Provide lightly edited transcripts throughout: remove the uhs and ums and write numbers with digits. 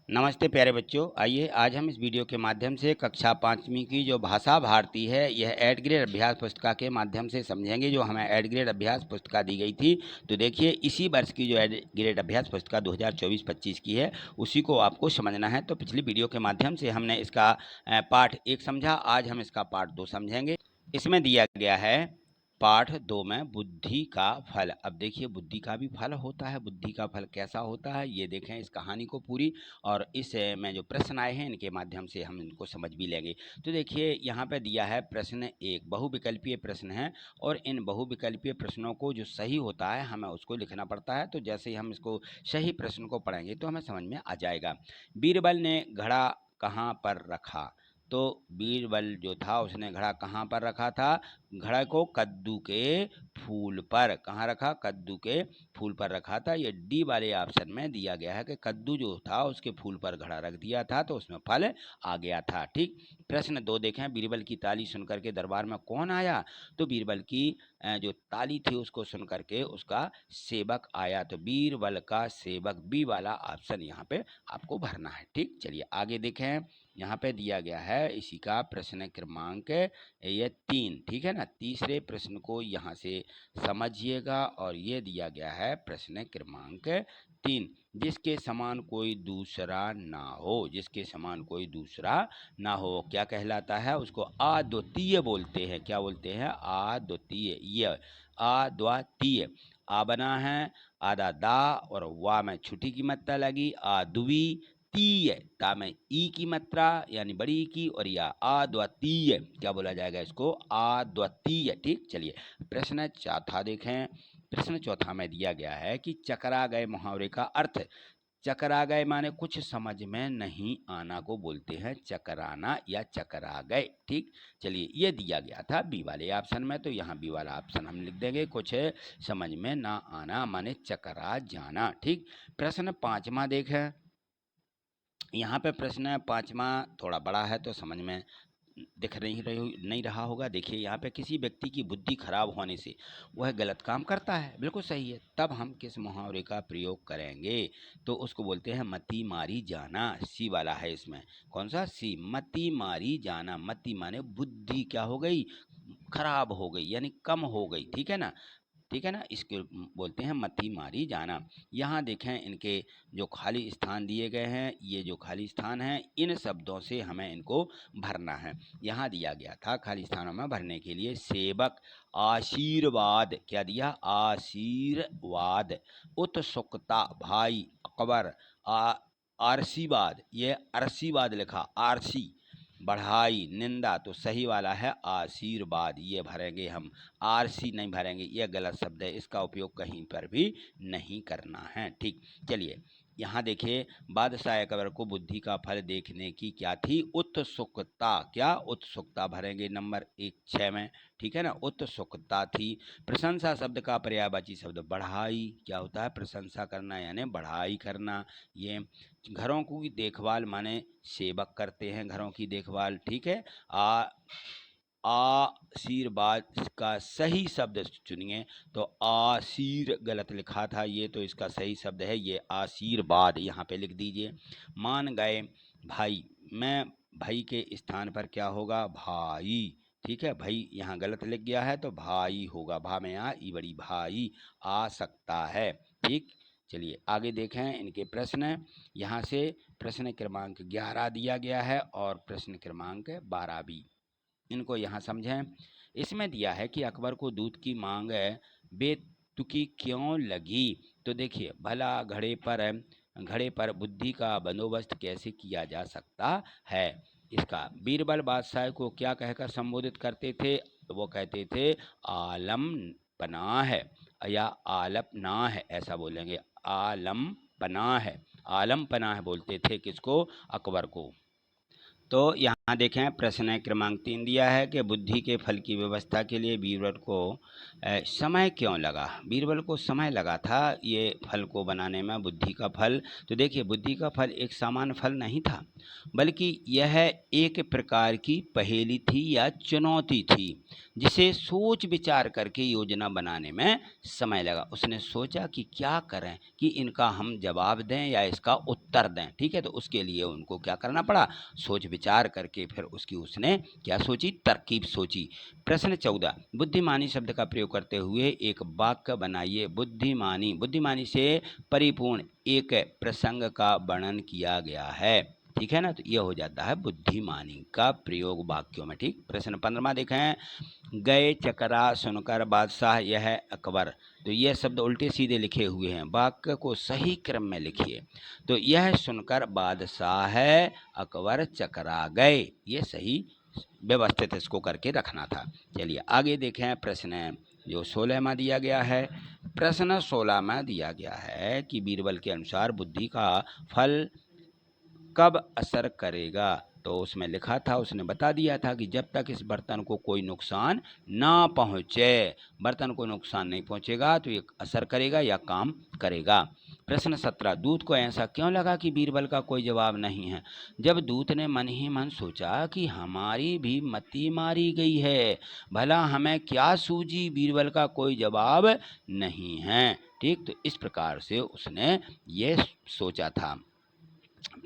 नमस्ते प्यारे बच्चों, आइए आज हम इस वीडियो के माध्यम से कक्षा 5वीं की जो भाषा भारती है यह एड ग्रेड अभ्यास पुस्तिका के माध्यम से समझेंगे, जो हमें एड ग्रेड अभ्यास पुस्तिका दी गई थी। तो देखिए, इसी वर्ष की जो एड ग्रेड अभ्यास पुस्तिका 2024-25 की है उसी को आपको समझना है। तो पिछली वीडियो के माध्यम से हमने इसका पाठ 1 समझा, आज हम इसका पाठ 2 समझेंगे। इसमें दिया गया है पाठ 2 में बुद्धि का फल। अब देखिए, बुद्धि का भी फल होता है। बुद्धि का फल कैसा होता है ये देखें इस कहानी को पूरी, और इस में जो प्रश्न आए हैं इनके माध्यम से हम इनको समझ भी लेंगे। तो देखिए, यहाँ पे दिया है प्रश्न 1, बहुविकल्पीय प्रश्न है, और इन बहुविकल्पीय प्रश्नों को जो सही होता है हमें उसको लिखना पड़ता है। तो जैसे ही हम इसको सही प्रश्न को पढ़ेंगे तो हमें समझ में आ जाएगा। बीरबल ने घड़ा कहाँ पर रखा? तो बीरबल जो था उसने घड़ा कहाँ पर रखा था? घड़ा को कद्दू के फूल पर। कहाँ रखा? कद्दू के फूल पर रखा था। ये डी वाले ऑप्शन में दिया गया है कि कद्दू जो था उसके फूल पर घड़ा रख दिया था तो उसमें फल आ गया था। ठीक। प्रश्न 2 देखें, बीरबल की ताली सुनकर के दरबार में कौन आया? तो बीरबल की जो ताली थी उसको सुनकर के उसका सेवक आया। तो बीरबल का सेवक, बी वाला ऑप्शन यहाँ पे आपको भरना है। ठीक, चलिए आगे देखें। यहाँ पे दिया गया है इसी का प्रश्न क्रमांक ये 3, ठीक है ना। तीसरे प्रश्न को यहाँ से समझिएगा, और ये दिया गया है प्रश्न क्रमांक 3, जिसके समान कोई दूसरा ना हो। जिसके समान कोई दूसरा ना हो क्या कहलाता है? उसको अद्वितीय बोलते हैं। क्या बोलते हैं? अद्वितीय। ये अद्वितीय। आ बना है आधा दा और वाह में छुट्टी की मात्रा लगी, अद्वितीय। ता में ई की मात्रा यानी बड़ी ई की, और या अद्वितीय। क्या बोला जाएगा इसको? अद्वितीय। ठीक, चलिए प्रश्न चौथा देखें। प्रश्न चौथा में दिया गया है कि चकरा गए मुहावरे का अर्थ। चकरा गए माने कुछ समझ में नहीं आना को बोलते हैं चकराना या चकरा गए। ठीक, चलिए ये दिया गया था बी वाले ऑप्शन में, तो यहाँ बी वाला ऑप्शन हम लिख देंगे, कुछ समझ में ना आना माने चकरा जाना। ठीक, प्रश्न 5वां देखें। यहाँ पे प्रश्न 5वां थोड़ा बड़ा है तो समझ में दिख नहीं रहा होगा। देखिए, यहाँ पे किसी व्यक्ति की बुद्धि खराब होने से वह गलत काम करता है, बिल्कुल सही है, तब हम किस मुहावरे का प्रयोग करेंगे? तो उसको बोलते हैं मति मारी जाना। सी वाला है इसमें। कौन सा? सी, मति मारी जाना। मति माने बुद्धि क्या हो गई? खराब हो गई, यानी कम हो गई। ठीक है ना, ठीक है ना, इसके बोलते हैं मति मारी जाना। यहाँ देखें इनके जो खाली स्थान दिए गए हैं, ये जो खाली स्थान है इन शब्दों से हमें इनको भरना है। यहाँ दिया गया था खाली स्थानों में भरने के लिए सेवक, आशीर्वाद। क्या दिया? आशीर्वाद। उत्सुकता, भाई अकबर। आरसीवाद, ये अरसीवाद लिखा, आरसी। बढ़ाई, निंदा, तो सही वाला है आशीर्वाद, ये भरेंगे हम। आरसी नहीं भरेंगे, ये गलत शब्द है, इसका उपयोग कहीं पर भी नहीं करना है। ठीक, चलिए यहाँ देखिए, बादशाह अकबर को बुद्धि का फल देखने की क्या थी? उत्सुकता। क्या? उत्सुकता भरेंगे नंबर 6 में। ठीक है ना, उत्सुकता थी। प्रशंसा शब्द का पर्यायवाची शब्द बढ़ाई। क्या होता है? प्रशंसा करना यानी बढ़ाई करना। ये घरों की देखभाल माने सेवक करते हैं घरों की देखभाल। ठीक है, आशीर्वाद का सही शब्द चुनिए। तो आशीर गलत लिखा था ये, तो इसका सही शब्द है ये आशीर्वाद, यहाँ पे लिख दीजिए। मान गए भाई, मैं भाई के स्थान पर क्या होगा? भाई। ठीक है, भाई यहाँ गलत लिख गया है तो भाई होगा, भा में आ ई बड़ी, भाई आ सकता है। ठीक, चलिए आगे देखें इनके प्रश्न। यहाँ से प्रश्न क्रमांक 11 दिया गया है और प्रश्न क्रमांक 12 भी। इनको यहाँ समझें। इसमें दिया है कि अकबर को दूध की मांग बेतुकी क्यों लगी? तो देखिए, भला घड़े पर बुद्धि का बंदोबस्त कैसे किया जा सकता है? इसका बीरबल बादशाह को क्या कहकर संबोधित करते थे? वो कहते थे आलम पनाह है, या आलप ना है, ऐसा बोलेंगे। आलम पनाह है, आलम पनाह बोलते थे किसको? अकबर को। तो यहाँ हाँ देखें, प्रश्न क्रमांक 3 दिया है कि बुद्धि के फल की व्यवस्था के लिए बीरबल को समय क्यों लगा। बीरबल को समय लगा था ये फल को बनाने में, बुद्धि का फल। तो देखिए, बुद्धि का फल एक सामान्य फल नहीं था, बल्कि यह एक प्रकार की पहेली थी या चुनौती थी, जिसे सोच विचार करके योजना बनाने में समय लगा। उसने सोचा कि क्या करें कि इनका हम जवाब दें या इसका उत्तर दें। ठीक है, तो उसके लिए उनको क्या करना पड़ा, सोच विचार करके फिर उसकी उसने क्या सोची, तरकीब सोची। प्रश्न 14, बुद्धिमानी शब्द का प्रयोग करते हुए एक वाक्य बनाइए। बुद्धिमानी, बुद्धिमानी से परिपूर्ण एक प्रसंग का वर्णन किया गया है। ठीक है ना, तो यह हो जाता है बुद्धिमानी का प्रयोग वाक्यों में। ठीक, प्रश्न 15 देखें, गए चकरा सुनकर बादशाह यह अकबर। तो यह शब्द उल्टे सीधे लिखे हुए हैं, वाक्य को सही क्रम में लिखिए। तो यह सुनकर बादशाह है अकबर चकरा गए, ये सही व्यवस्थित इसको करके रखना था। चलिए आगे देखें, प्रश्न जो 16वां दिया गया है। प्रश्न 16 में दिया गया है कि बीरबल के अनुसार बुद्धि का फल कब असर करेगा। तो उसमें लिखा था, उसने बता दिया था कि जब तक इस बर्तन को कोई नुकसान ना पहुँचे, बर्तन को नुकसान नहीं पहुँचेगा तो ये असर करेगा या काम करेगा। प्रश्न 17, दूत को ऐसा क्यों लगा कि बीरबल का कोई जवाब नहीं है। जब दूत ने मन ही मन सोचा कि हमारी भी मती मारी गई है, भला हमें क्या सूझी, बीरबल का कोई जवाब नहीं है। ठीक, तो इस प्रकार से उसने ये सोचा था।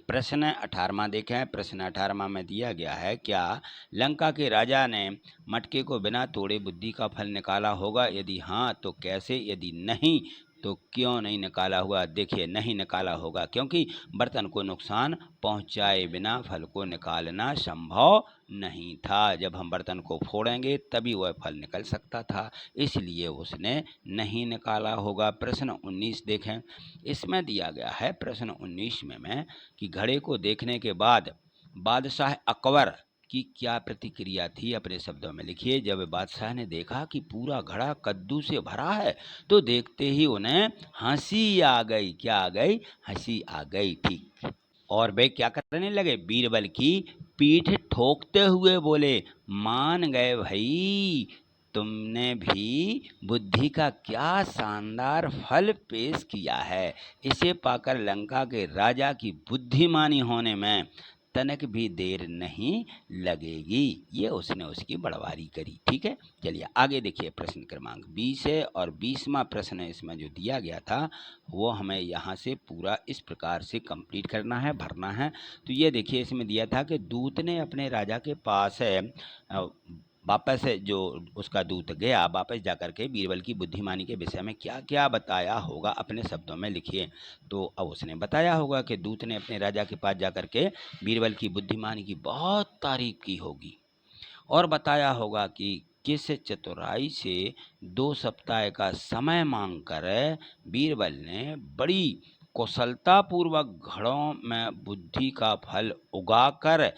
प्रश्न 18वां देखें, प्रश्न 18वां में दिया गया है, क्या लंका के राजा ने मटके को बिना तोड़े बुद्धि का फल निकाला होगा, यदि हाँ तो कैसे, यदि नहीं तो क्यों नहीं निकाला हुआ। देखिए, नहीं निकाला होगा क्योंकि बर्तन को नुकसान पहुंचाए बिना फल को निकालना संभव नहीं था। जब हम बर्तन को फोड़ेंगे तभी वह फल निकल सकता था, इसलिए उसने नहीं निकाला होगा। प्रश्न 19 देखें, इसमें दिया गया है प्रश्न 19 में कि घड़े को देखने के बाद बादशाह अकबर की क्या प्रतिक्रिया थी, अपने शब्दों में लिखिए। जब बादशाह ने देखा कि पूरा घड़ा कद्दू से भरा है तो देखते ही उन्हें हंसी आ गई। क्या आ गई, हंसी आ गई। ठीक, और वे क्या करने लगे, बीरबल की पीठ ठोकते हुए बोले, मान गए भाई, तुमने भी बुद्धि का क्या शानदार फल पेश किया है। इसे पाकर लंका के राजा की बुद्धिमानी होने में तनक भी देर नहीं लगेगी। ये उसने उसकी बड़वारी करी। ठीक है, चलिए आगे देखिए, प्रश्न क्रमांक 20 है और 20वां प्रश्न इसमें जो दिया गया था वो हमें यहाँ से पूरा इस प्रकार से कंप्लीट करना है, भरना है। तो ये देखिए, इसमें दिया था कि दूत ने अपने राजा के पास वापस जो उसका दूत गया, वापस जाकर के बीरबल की बुद्धिमानी के विषय में क्या क्या बताया होगा, अपने शब्दों में लिखिए। तो अब उसने बताया होगा कि दूत ने अपने राजा के पास जाकर के बीरबल की बुद्धिमानी की बहुत तारीफ की होगी और बताया होगा कि किस चतुराई से 2 सप्ताह का समय मांगकर बीरबल ने बड़ी कुशलतापूर्वक घड़ों में बुद्धि का फल उगाकर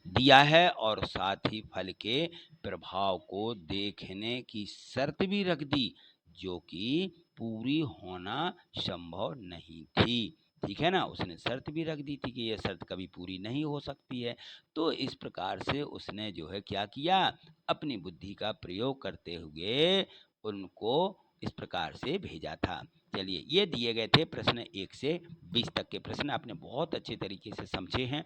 दिया है और साथ ही फल के प्रभाव को देखने की शर्त भी रख दी, जो कि पूरी होना संभव नहीं थी। ठीक है ना, उसने शर्त भी रख दी थी कि यह शर्त कभी पूरी नहीं हो सकती है। तो इस प्रकार से उसने जो है क्या किया, अपनी बुद्धि का प्रयोग करते हुए उनको इस प्रकार से भेजा था। चलिए, ये दिए गए थे प्रश्न 1 से 20 तक के प्रश्न। आपने बहुत अच्छे तरीके से समझे हैं,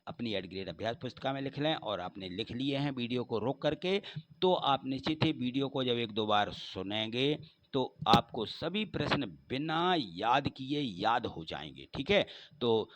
अपनी एड ग्रेड अभ्यास पुस्तिका में लिख लें और आपने लिख लिए हैं वीडियो को रोक करके, तो आप निश्चित ही वीडियो को जब 1-2 बार सुनेंगे तो आपको सभी प्रश्न बिना याद किए याद हो जाएंगे। ठीक है, तो